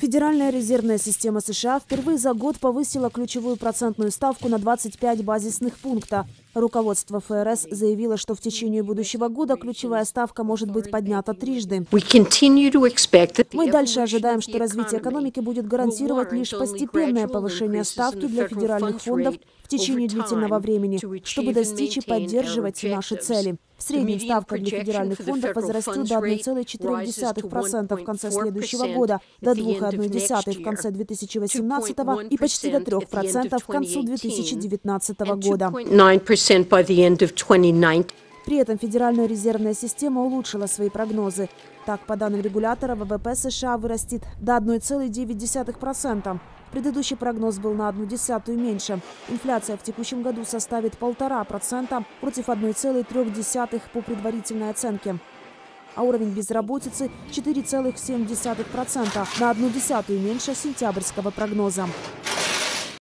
Федеральная резервная система США впервые за год повысила ключевую процентную ставку на 25 базисных пунктов. Руководство ФРС заявило, что в течение будущего года ключевая ставка может быть поднята трижды. Мы дальше ожидаем, что развитие экономики будет гарантировать лишь постепенное повышение ставки для федеральных фондов в течение длительного времени, чтобы достичь и поддерживать наши цели. В среднем ставка для федеральных фондов возрастет до 1,4% в конце следующего года, до 2,1% в конце 2018 и почти до 3% к концу 2019 года. При этом Федеральная резервная система улучшила свои прогнозы. Так, по данным регулятора, ВВП США вырастет до 1,9%. Предыдущий прогноз был на 0,1% меньше. Инфляция в текущем году составит 1,5% против 1,3% по предварительной оценке. А уровень безработицы 4,7%, на 0,1% меньше сентябрьского прогноза.